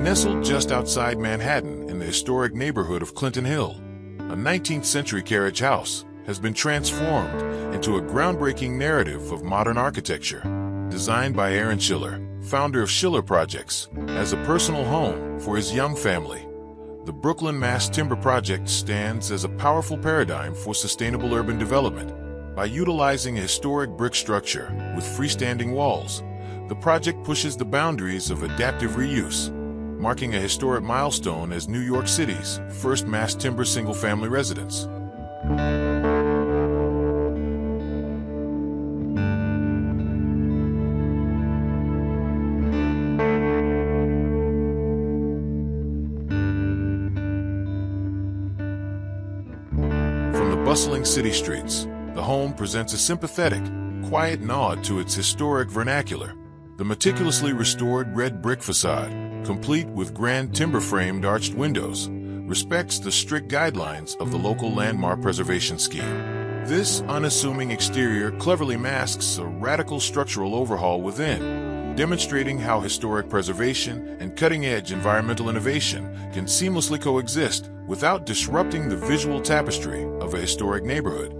Nestled just outside Manhattan in the historic neighborhood of Clinton Hill, a 19th-century carriage house has been transformed into a groundbreaking narrative of modern architecture. Designed by Aaron Schiller, founder of Schiller Projects, as a personal home for his young family, the Brooklyn Mass Timber Project stands as a powerful paradigm for sustainable urban development. By utilizing a historic brick structure with freestanding walls, the project pushes the boundaries of adaptive reuse, marking a historic milestone as New York City's first mass timber single-family residence. From the bustling city streets, the home presents a sympathetic, quiet nod to its historic vernacular. The meticulously restored red brick facade, complete with grand timber-framed arched windows, respects the strict guidelines of the local landmark preservation scheme. This unassuming exterior cleverly masks a radical structural overhaul within, demonstrating how historic preservation and cutting-edge environmental innovation can seamlessly coexist without disrupting the visual tapestry of a historic neighborhood.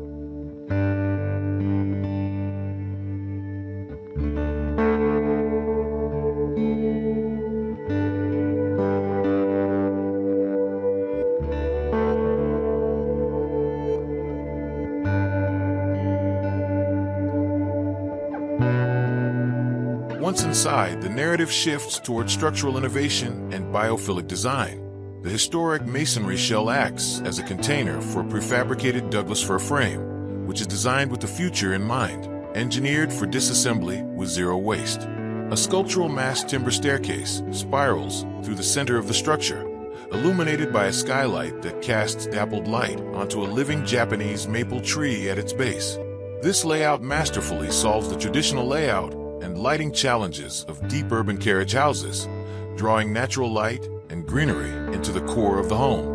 Once inside, the narrative shifts toward structural innovation and biophilic design. The historic masonry shell acts as a container for a prefabricated Douglas fir frame, which is designed with the future in mind, engineered for disassembly with zero waste. A sculptural mass timber staircase spirals through the center of the structure, illuminated by a skylight that casts dappled light onto a living Japanese maple tree at its base. This layout masterfully solves the traditional layout and lighting challenges of deep urban carriage houses, drawing natural light and greenery into the core of the home.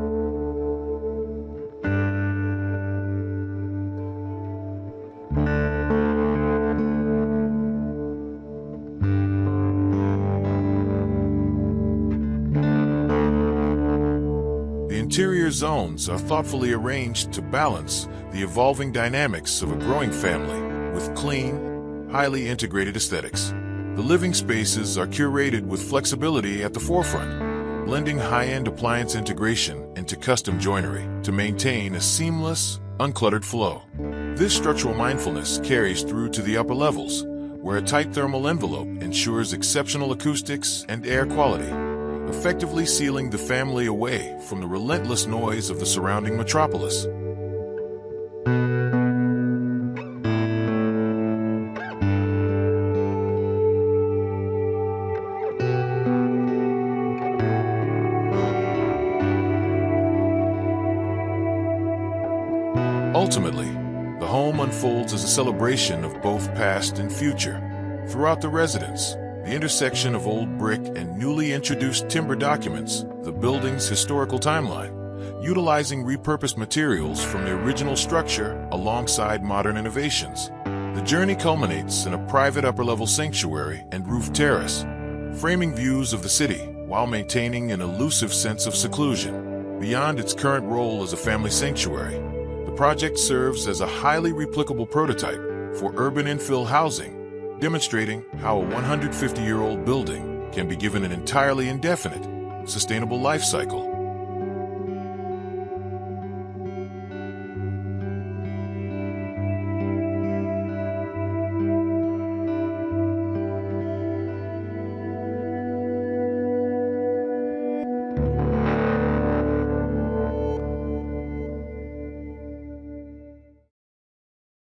The interior zones are thoughtfully arranged to balance the evolving dynamics of a growing family with clean, highly integrated aesthetics. The living spaces are curated with flexibility at the forefront, blending high-end appliance integration into custom joinery to maintain a seamless, uncluttered flow. This structural mindfulness carries through to the upper levels, where a tight thermal envelope ensures exceptional acoustics and air quality, effectively sealing the family away from the relentless noise of the surrounding metropolis. Ultimately, the home unfolds as a celebration of both past and future. Throughout the residence, the intersection of old brick and newly introduced timber documents the building's historical timeline, utilizing repurposed materials from the original structure alongside modern innovations. The journey culminates in a private upper-level sanctuary and roof terrace, framing views of the city while maintaining an elusive sense of seclusion. Beyond its current role as a family sanctuary, the project serves as a highly replicable prototype for urban infill housing, demonstrating how a 150-year-old building can be given an entirely indefinite, sustainable life cycle.